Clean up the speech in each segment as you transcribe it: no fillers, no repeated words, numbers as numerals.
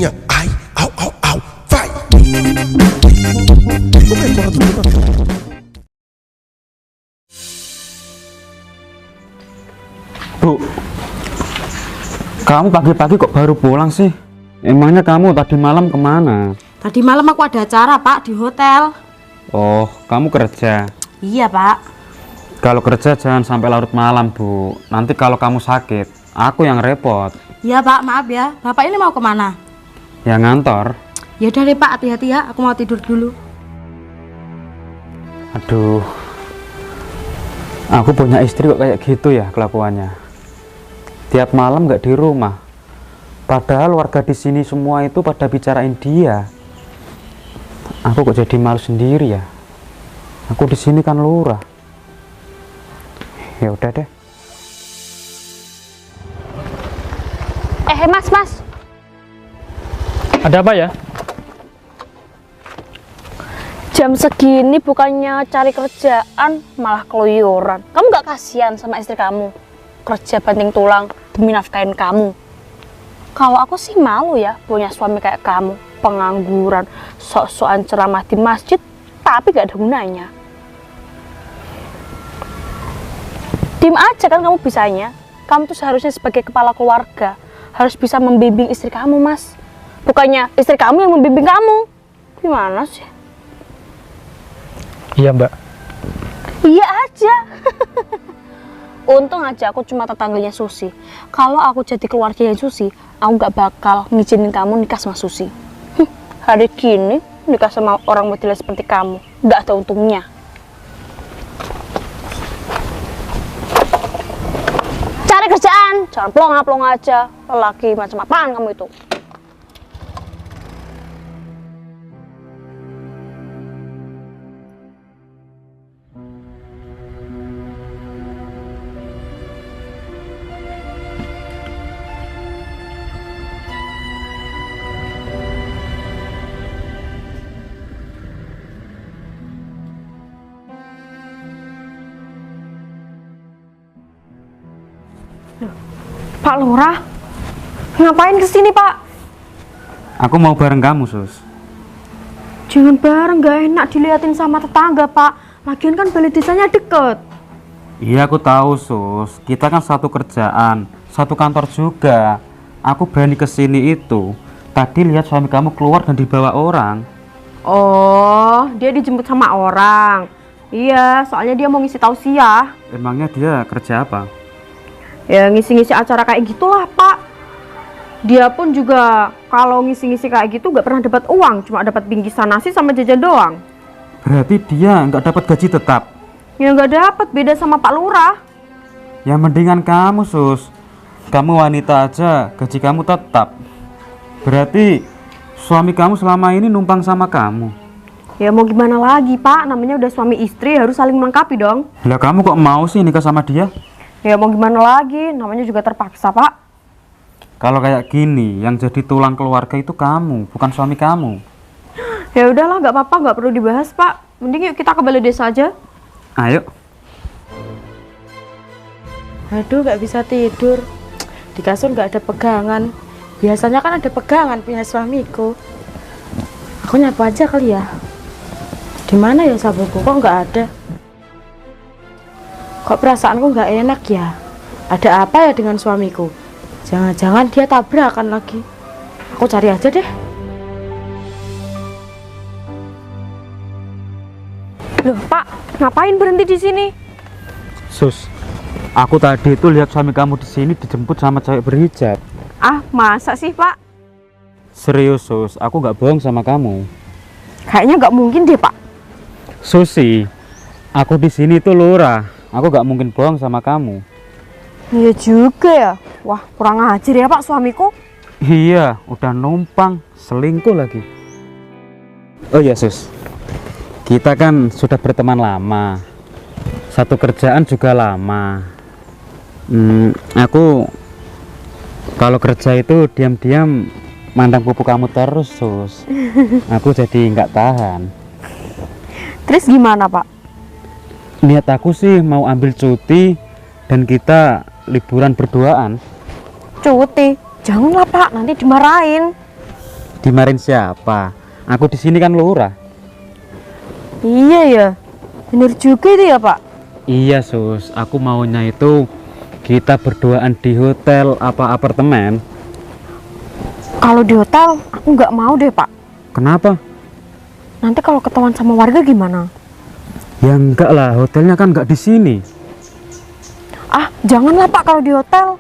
bunyinya ai au au au fight. Bu, kamu pagi-pagi kok baru pulang sih? Emangnya kamu tadi malam kemana? Tadi malam aku ada acara, Pak, di hotel. Oh, kamu kerja? Iya, Pak. Kalau kerja jangan sampai larut malam, Bu. Nanti kalau kamu sakit, aku yang repot. Iya, Pak, maaf ya. Bapak ini mau kemana? Ya ngantor. Ya udah deh, Pak, hati-hati ya. Aku mau tidur dulu. Aduh, aku punya istri kok kayak gitu ya kelakuannya. Tiap malam nggak di rumah. Padahal warga di sini semua itu pada bicarain dia. Aku kok jadi malu sendiri ya. Aku di sini kan lurah. Ya udah deh. Mas. Ada apa ya? Jam segini bukannya cari kerjaan, malah keluyuran. Kamu gak kasihan sama istri kamu? Kerja banting tulang demi nafkahin kamu. Kalau aku sih malu ya punya suami kayak kamu. Pengangguran, sok-sokan ceramah di masjid, tapi gak ada gunanya. Diem aja kan kamu bisanya. Kamu tuh seharusnya sebagai kepala keluarga harus bisa membimbing istri kamu, Mas. Bukannya istri kamu yang membimbing kamu. Gimana sih? Iya, Mbak. Iya aja. Untung aja aku cuma tetangganya Susi. Kalau aku jadi keluarganya Susi, aku gak bakal ngizinin kamu nikah sama Susi. Hari gini nikah sama orang model seperti kamu gak ada untungnya. Cari kerjaan, jangan plong-plong aja. Lelaki macam apaan kamu itu? Pak Lurah, ngapain kesini, Pak? Aku mau bareng kamu, Sus. Jangan bareng, gak enak diliatin sama tetangga, Pak. Lagian kan balai desanya deket. Iya, aku tahu, Sus. Kita kan satu kerjaan, satu kantor juga. Aku berani kesini itu. Tadi lihat suami kamu keluar dan dibawa orang. Oh, dia dijemput sama orang. Iya, soalnya dia mau ngisi tausiah. Emangnya dia kerja apa? Ya ngisi-ngisi acara kayak gitulah, Pak. Dia pun juga kalau ngisi-ngisi kayak gitu gak pernah dapat uang, cuma dapat bingkisan nasi sama jajan doang. Berarti dia nggak dapat gaji tetap. Ya nggak dapat, beda sama Pak Lurah. Ya mendingan kamu, Sus. Kamu wanita aja, gaji kamu tetap. Berarti suami kamu selama ini numpang sama kamu. Ya mau gimana lagi, Pak? Namanya udah suami istri, harus saling melengkapi dong. Lah kamu kok mau sih nikah sama dia? Ya mau gimana lagi, namanya juga terpaksa, Pak. Kalau kayak gini, yang jadi tulang keluarga itu kamu, bukan suami kamu. Ya udahlah, nggak apa-apa, nggak perlu dibahas, Pak. Mending yuk kita ke balai desa aja. Ayo. Aduh, nggak bisa tidur. Di kasur nggak ada pegangan. Biasanya kan ada pegangan punya suamiku. Aku nyapu aja kali ya. Di mana ya sabunku? Kok nggak ada? Kok perasaanku nggak enak ya? Ada apa ya dengan suamiku? Jangan-jangan dia tabrakan lagi. Aku cari aja deh. Loh, Pak, ngapain berhenti di sini? Sus, aku tadi itu lihat suami kamu di sini dijemput sama cewek berhijab. Ah, masa sih, Pak? Serius, Sus, aku nggak bohong sama kamu. Kayaknya nggak mungkin deh, Pak. Susi, aku di sini tuh lurah. Aku nggak mungkin bohong sama kamu. Iya juga ya. Wah, kurang ajar ya, Pak, suamiku. Iya, udah numpang, selingkuh lagi. Oh iya, Sus. Kita kan sudah berteman lama. Satu kerjaan juga lama. Aku kalau kerja itu diam-diam mandang pupu kamu terus, Sus. Aku jadi nggak tahan. Terus gimana, Pak? Niat aku sih mau ambil cuti dan kita liburan berduaan. Cuti? Janganlah, Pak, nanti dimarahin. Dimarahin siapa? Aku di sini kan lurah. Iya ya, bener juga itu ya Pak. Iya sus, aku maunya itu kita berduaan di hotel apa apartemen. Kalau di hotel aku nggak mau deh Pak. Kenapa? Nanti kalau ketahuan sama warga gimana? Ya enggak lah, hotelnya kan enggak di sini. Ah, janganlah Pak kalau di hotel.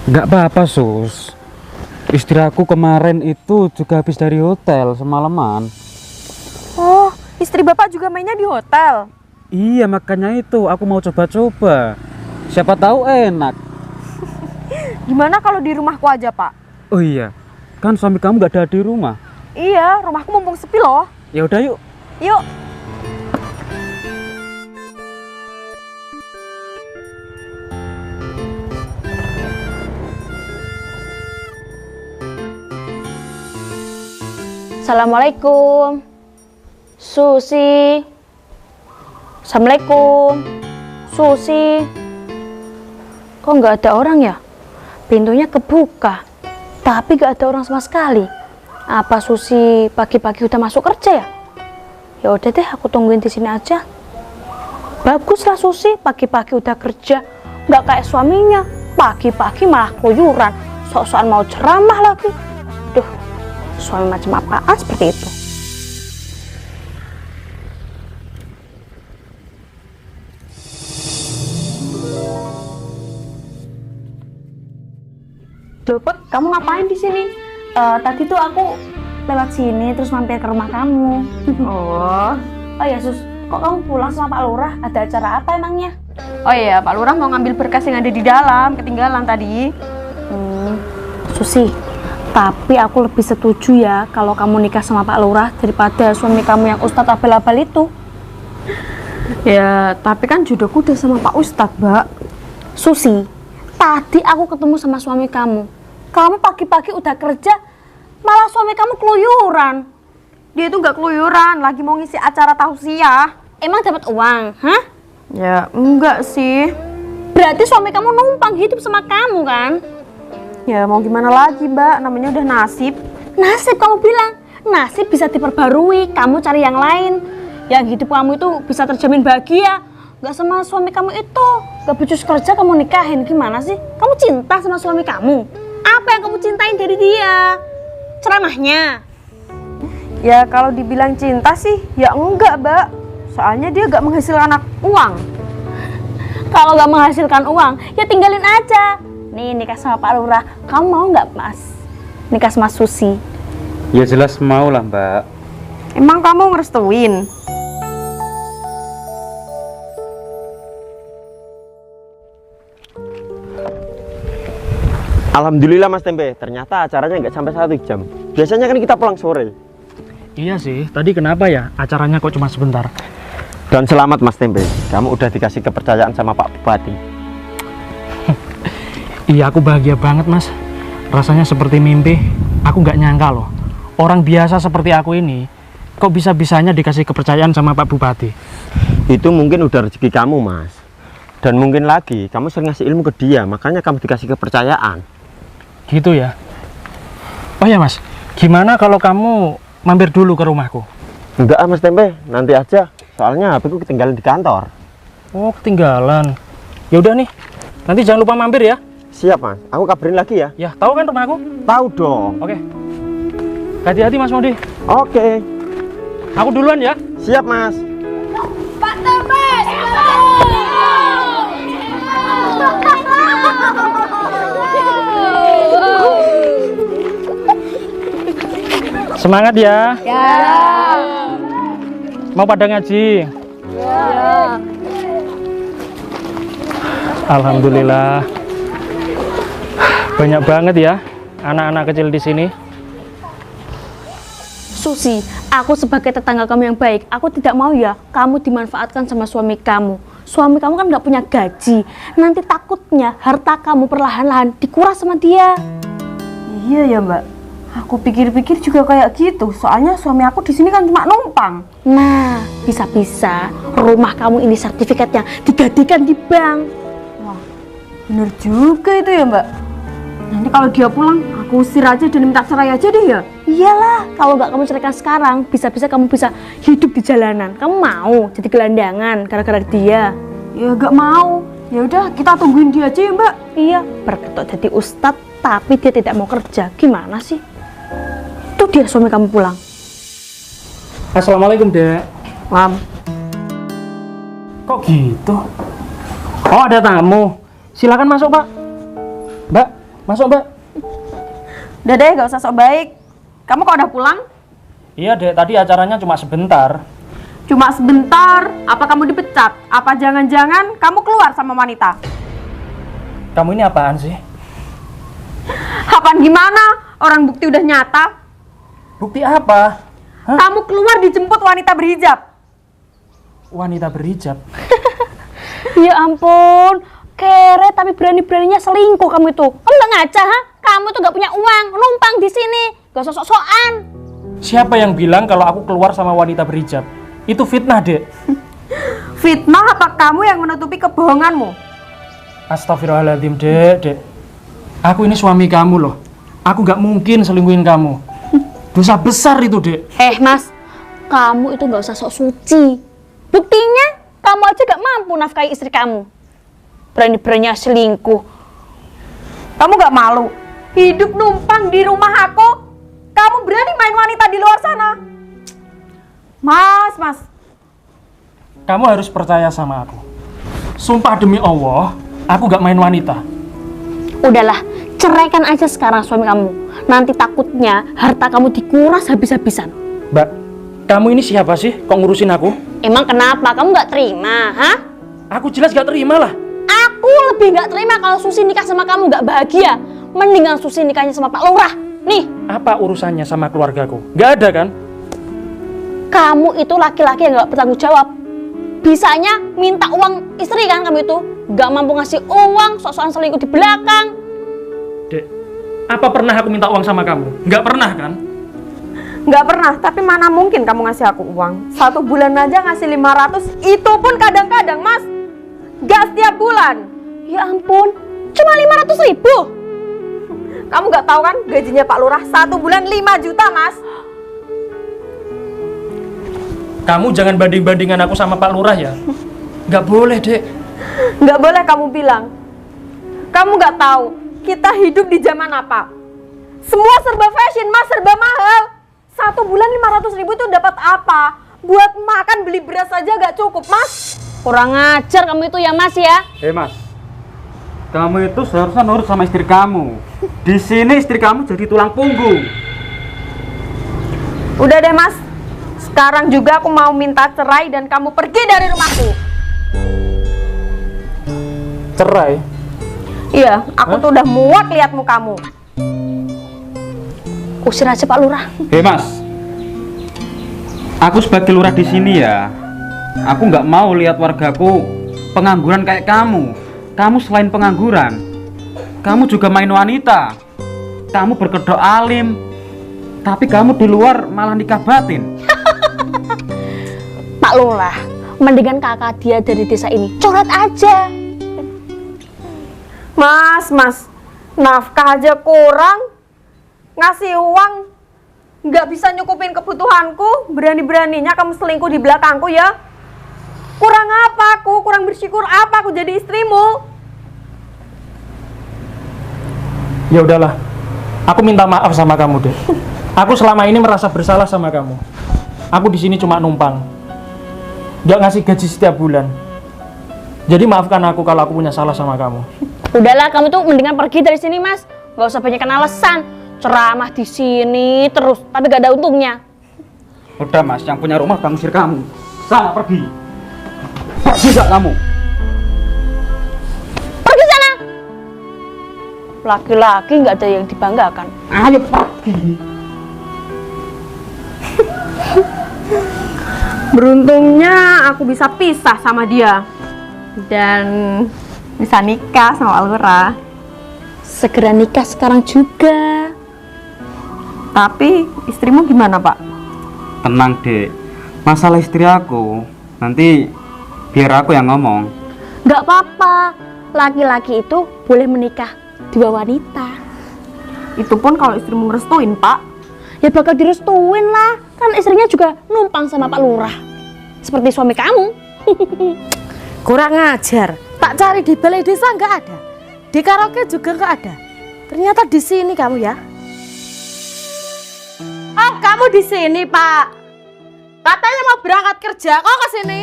Enggak apa-apa sus. Istri aku kemarin itu juga habis dari hotel semalaman. Oh, istri Bapak juga mainnya di hotel? Iya, makanya itu aku mau coba-coba. Siapa tahu enak. Gimana kalau di rumahku aja Pak? Oh iya, kan suami kamu nggak ada di rumah. Iya, rumahku mumpung sepi loh. Ya udah yuk. Yuk. Assalamualaikum. Susi. Assalamualaikum. Susi. Kok nggak ada orang ya? Pintunya kebuka, tapi nggak ada orang sama sekali. Apa Susi pagi-pagi udah masuk kerja ya? Ya udah deh, aku tungguin di sini aja. Baguslah Susi pagi-pagi udah kerja, nggak kayak suaminya. Pagi-pagi malah keluyuran, sok-sokan mau ceramah lagi. Duh, suami macam apaan seperti itu? Loh, Put, kamu ngapain di sini? Tadi tuh aku lewat sini terus mampir ke rumah kamu. Oh ya Sus, kok kamu pulang sama Pak Lurah? Ada acara apa emangnya? Oh iya, Pak Lurah mau ngambil berkas yang ada di dalam, ketinggalan tadi. Susi, tapi aku lebih setuju ya kalau kamu nikah sama Pak Lurah daripada suami kamu yang Ustadz abal-abal itu. Ya, tapi kan jodohku udah sama Pak Ustadz, Mbak. Susi, tadi aku ketemu sama suami kamu. Kamu pagi-pagi udah kerja, malah suami kamu keluyuran. Dia itu nggak keluyuran, lagi mau ngisi acara tausiah. Emang dapat uang, hah? Ya, enggak sih. Berarti suami kamu numpang hidup sama kamu kan? Ya, mau gimana lagi, Mbak? Namanya udah nasib. Nasib kamu bilang, nasib bisa diperbarui, kamu cari yang lain. Yang hidup kamu itu bisa terjamin bahagia. Gak sama suami kamu itu, gak becus kerja kamu nikahin, gimana sih? Kamu cinta sama suami kamu? Apa yang kamu cintain dari dia? Ceramahnya? Ya, kalau dibilang cinta sih, ya enggak, Mbak. Soalnya dia gak menghasilkan uang. Kalau gak menghasilkan uang, ya tinggalin aja. Nih, nikah sama Pak Lurah, kamu mau gak, Mas? Nikah sama Susi? Ya jelas mau lah Mbak. Emang kamu ngerestuin? Alhamdulillah Mas Tempe, ternyata acaranya nggak sampai 1 jam. Biasanya kan kita pulang sore. Iya sih, tadi kenapa ya acaranya kok cuma sebentar? Dan selamat Mas Tempe, kamu udah dikasih kepercayaan sama Pak Bupati. Iya, aku bahagia banget Mas. Rasanya seperti mimpi. Aku nggak nyangka loh, orang biasa seperti aku ini kok bisa-bisanya dikasih kepercayaan sama Pak Bupati. Itu mungkin udah rezeki kamu Mas. Dan mungkin lagi kamu sering ngasih ilmu ke dia, makanya kamu dikasih kepercayaan. Gitu ya. Oh ya Mas, gimana kalau kamu mampir dulu ke rumahku? Enggak Mas Tempe, nanti aja. Soalnya HP ku ketinggalan di kantor. Oh, ketinggalan. Ya udah nih, nanti jangan lupa mampir ya. Siap Mas, aku kabarin lagi ya. Ya, tahu kan rumahku? Tahu dong. Oke. Hati-hati Mas Modi. Oke. Aku duluan ya. Siap Mas. Pak Tembes! Semangat ya. Ya. Mau pada ngaji? Ya. Alhamdulillah. Banyak banget ya anak-anak kecil di sini. Susi, aku sebagai tetangga kamu yang baik, aku tidak mau ya kamu dimanfaatkan sama suami kamu. Suami kamu kan nggak punya gaji. Nanti takutnya harta kamu perlahan-lahan dikuras sama dia. Iya ya, Mbak. Aku pikir-pikir juga kayak gitu. Soalnya suami aku di sini kan cuma numpang. Nah, bisa-bisa rumah kamu ini sertifikatnya digadikan di bank. Wah, bener juga itu ya, Mbak. Nanti kalau dia pulang, aku usir aja dan minta cerai aja deh ya. Iyalah, kalau nggak kamu ceraikan sekarang, bisa-bisa kamu bisa hidup di jalanan. Kamu mau jadi gelandangan gara-gara dia? Ya gak mau. Ya udah, kita tungguin dia aja ya Mbak. Iya, berketok jadi ustadz, tapi dia tidak mau kerja. Gimana sih? Tuh dia suami kamu pulang. Assalamualaikum, Dek. Mam. Kok gitu? Oh, ada tamu. Silakan masuk, Pak. Mbak, masuk, Mbak. Udah deh, gak usah sok baik. Kamu kok udah pulang? Iya, Dek. Tadi acaranya cuma sebentar. Cuma sebentar. Apa kamu dipecat? Apa jangan-jangan kamu keluar sama wanita? Kamu ini apaan sih? Apaan gimana? Orang bukti udah nyata. Bukti apa? Hah? Kamu keluar dijemput wanita berhijab. Wanita berhijab. Ya ampun, kere tapi berani-beraninya selingkuh kamu itu. Kamu nggak ngaca, ha? Kamu tuh nggak punya uang, numpang di sini, gak sok-sokan. Siapa yang bilang kalau aku keluar sama wanita berhijab? Itu fitnah, Dek. Fitnah apa kamu yang menutupi kebohonganmu? Astagfirullahaladzim, Dek. Aku ini suami kamu loh. Aku nggak mungkin selingkuhin kamu. Dosa besar itu, Dek. Mas, kamu itu nggak usah sok suci. Buktinya, kamu aja gak mampu nafkahi istri kamu. Berani-beraninya selingkuh. Kamu gak malu? Hidup numpang di rumah aku. Kamu berani main wanita di luar sana? Mas. Kamu harus percaya sama aku. Sumpah demi Allah, aku gak main wanita. Udahlah, ceraikan aja sekarang suami kamu. Nanti takutnya harta kamu dikuras habis-habisan. Mbak, kamu ini siapa sih kok ngurusin aku? Emang kenapa? Kamu gak terima, ha? Aku jelas gak terima lah. Aku lebih gak terima kalau Susi nikah sama kamu gak bahagia. Mendingan Susi nikahnya sama Pak Lurah. Nih, Apa urusannya sama keluargaku? Gak ada kan? kamu itu laki-laki yang gak bertanggung jawab. Bisanya minta uang istri kan kamu itu. Gak mampu ngasih uang, sok-sokan selingkuh di belakang. Dek, apa pernah aku minta uang sama kamu? Gak pernah kan? Gak pernah, tapi mana mungkin kamu ngasih aku uang. 1 bulan aja ngasih 500, itu pun kadang-kadang mas. Gak setiap bulan. Ya ampun, cuma 500.000. Kamu gak tahu kan gajinya Pak Lurah 1 bulan 5 juta mas. Kamu jangan banding-bandingkan aku sama Pak Lurah ya. Gak boleh, Dek. Gak boleh kamu bilang. Kamu gak tahu kita hidup di zaman apa. Semua serba fashion mas, serba mahal. 1 bulan 500.000 itu dapat apa? Buat makan beli beras saja gak cukup mas. Kurang ajar kamu itu ya mas ya. Mas, kamu itu seharusnya nurut sama istri kamu. Di sini istri kamu jadi tulang punggung. Udah deh mas, sekarang juga aku mau minta cerai dan kamu pergi dari rumahku. Cerai? Iya, aku tuh udah muak lihat mukamu. Usir aja Pak Lurah. Mas, aku sebagai lurah di sini ya, aku nggak mau lihat wargaku pengangguran kayak kamu. Kamu selain pengangguran, kamu juga main wanita. Kamu berkedok alim, tapi kamu di luar malah nikah batin. Pak Lurah, mendingan kakak dia dari desa ini coret aja. Mas, nafkah aja kurang. Ngasih uang nggak bisa nyukupin kebutuhanku. Berani-beraninya kamu selingkuh di belakangku ya. Kurang apa aku? Kurang bersyukur apa aku jadi istrimu? Ya udahlah. Aku minta maaf sama kamu, Dek. Aku selama ini merasa bersalah sama kamu. Aku di sini cuma numpang. Gak ngasih gaji setiap bulan. Jadi maafkan aku kalau aku punya salah sama kamu. Udahlah, kamu tuh mendingan pergi dari sini mas. Gak usah banyak alasan. Ceramah di sini terus, tapi gak ada untungnya. Udah mas, yang punya rumah bang usir kamu. Sana pergi. Pergi gak kamu? Pergi sana. Laki-laki gak ada yang dibanggakan. Ayo pergi. Beruntungnya aku bisa pisah sama dia dan bisa nikah sama Alura. Segera nikah sekarang juga. Tapi istrimu gimana pak? Tenang dek, masalah istri aku nanti biar aku yang ngomong. Gak apa-apa, laki-laki itu boleh menikah 2 wanita. Itu pun kalau istrimu ngerestuin, Pak. Ya bakal direstuin lah. Kan istrinya juga numpang sama Pak Lurah. Seperti suami kamu. Kurang ajar. Tak cari di balai desa nggak ada. Di karaoke juga nggak ada. Ternyata di sini kamu ya. Oh, kamu di sini, Pak. Katanya mau berangkat kerja, kok ke sini?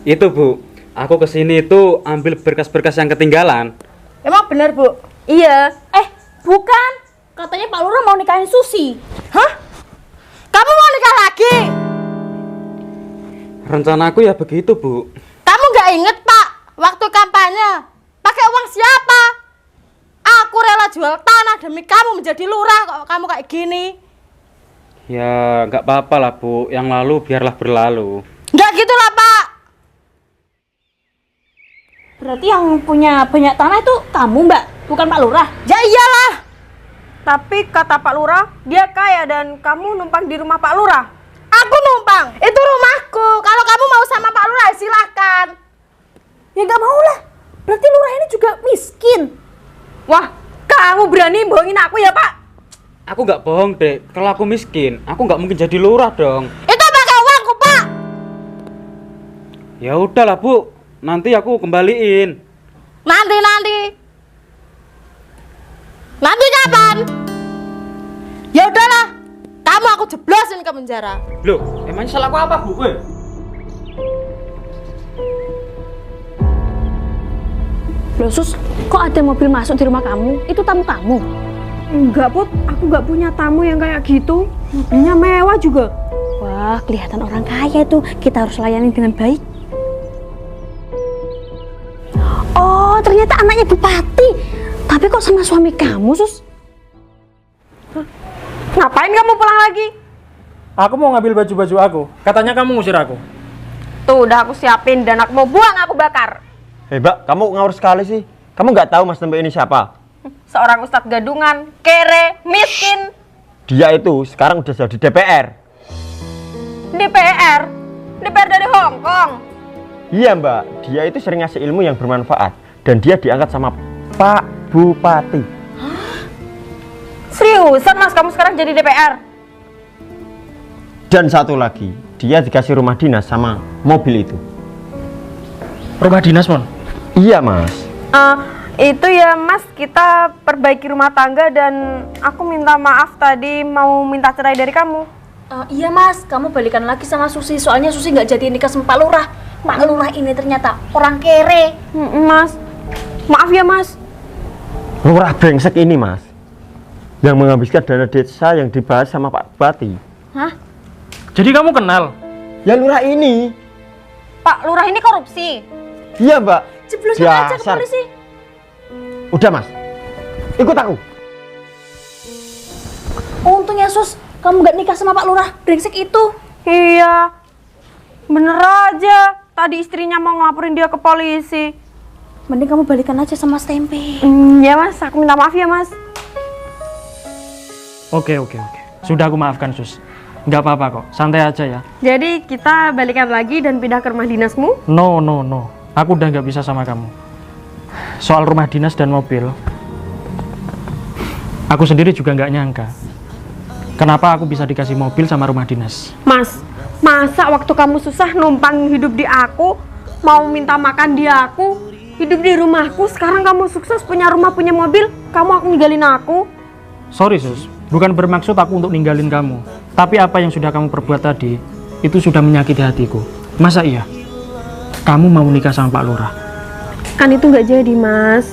Itu Bu, aku kesini itu ambil berkas-berkas yang ketinggalan. Emang benar, Bu? Iya. Bukan. Katanya Pak Lurah mau nikahin Susi. Hah? Kamu mau nikah lagi? Rencanaku ya begitu Bu. Kamu nggak inget, Pak? Waktu kampanye, pakai uang siapa? Aku rela jual tanah demi kamu menjadi lurah, kok kamu kayak gini. Ya nggak apa-apa lah Bu, yang lalu biarlah berlalu. Nggak gitu lah, Pak. Berarti yang punya banyak tanah itu kamu, Mbak, bukan Pak Lurah. Ya iyalah. Tapi kata Pak Lurah, dia kaya dan kamu numpang di rumah Pak Lurah. Aku numpang. Itu rumahku. Kalau kamu mau sama Pak Lurah, silahkan. Ya nggak mau lah. Berarti Lurah ini juga miskin. Wah, kamu berani bohongin aku ya, Pak? Aku nggak bohong deh, kalau aku miskin, aku nggak mungkin jadi lurah dong. Itu pakai uangku, Pak. Ya udahlah Bu, nanti aku kembaliin. Nanti kapan? Ya udahlah. Kamu aku jeblosin ke penjara. Loh, emangnya salah aku apa Bu? Loh Sus, kok ada mobil masuk di rumah kamu? Itu tamu kamu? Enggak, Put. Aku nggak punya tamu yang kayak gitu. Mobilnya mewah juga. Wah, kelihatan orang kaya itu. Kita harus layani dengan baik. Oh, ternyata anaknya bupati. Tapi kok sama suami kamu, Sus? Ngapain kamu pulang lagi? Aku mau ngambil baju-baju aku. Katanya kamu ngusir aku. Tuh, udah aku siapin dan aku mau buang, aku bakar. Mbak, kamu ngawur sekali sih. Kamu nggak tahu Mas Tempe ini siapa? Seorang ustadz gadungan, kere, miskin. Dia itu sekarang udah jadi DPR. DPR? DPR dari Hong Kong. Iya Mbak, dia itu sering ngasih ilmu yang bermanfaat. Dan dia diangkat sama Pak Bupati. Seriusan Mas, kamu sekarang jadi DPR? Dan satu lagi, dia dikasih rumah dinas sama mobil itu. Rumah dinas, Mon? Iya Mas. Itu ya Mas, kita perbaiki rumah tangga dan aku minta maaf tadi mau minta cerai dari kamu. Iya Mas, kamu balikan lagi sama Susi. Soalnya Susi nggak jadi nikah sama Pak Lurah. Pak Lurah ini ternyata orang kere. Mas, maaf ya Mas. Lurah brengsek ini Mas, yang menghabiskan dana desa yang dibahas sama Pak Bupati. Hah? Jadi kamu kenal? Ya lurah ini. Pak Lurah ini korupsi. Iya Mbak. Jeblosin aja ke polisi. Udah Mas, ikut aku. Untungnya Sus, kamu nggak nikah sama Pak Lurah brengsek itu. Iya, bener aja. Tadi istrinya mau ngelaporin dia ke polisi. Mending kamu balikan aja sama Mas Tempe. Ya Mas, aku minta maaf ya Mas. Oke. Sudah aku maafkan, Sus. Nggak apa-apa kok, santai aja ya. Jadi kita balikan lagi dan pindah ke rumah dinasmu? No. Aku udah nggak bisa sama kamu. Soal rumah dinas dan mobil, aku sendiri juga nggak nyangka kenapa aku bisa dikasih mobil sama rumah dinas. Mas, masa waktu kamu susah numpang hidup di aku, mau minta makan di aku, hidup di rumahku, sekarang kamu sukses punya rumah, punya mobil, kamu aku ninggalin aku? Sorry Sus, bukan bermaksud aku untuk ninggalin kamu. Tapi apa yang sudah kamu perbuat tadi, itu sudah menyakiti hatiku. Masa iya? Kamu mau nikah sama Pak Lurah? Kan itu nggak jadi Mas.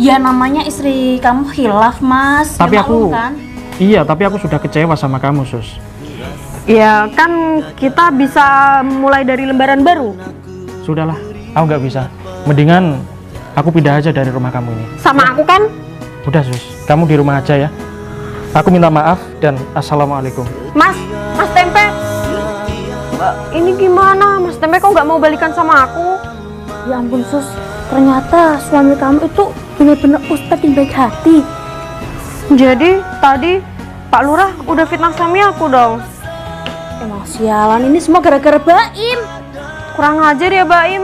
Ya namanya istri kamu khilaf Mas. Tapi Ya, aku, maklum kan? iya tapi aku sudah kecewa sama kamu Sus. Ya kan kita bisa mulai dari lembaran baru. Sudahlah, aku nggak bisa. Mendingan aku pindah aja dari rumah kamu ini. Sama aku kan? Udah Sus, kamu di rumah aja ya. Aku minta maaf dan assalamualaikum. Mas Tempe, ini gimana? Mas Tempe kok nggak mau balikan sama aku? Ya ampun Sus, ternyata suami kamu itu benar-benar ustadz yang baik hati. Jadi tadi Pak Lurah udah fitnah suami aku dong. Emang sialan, ini semua gara-gara Baim. Kurang ajar ya Baim.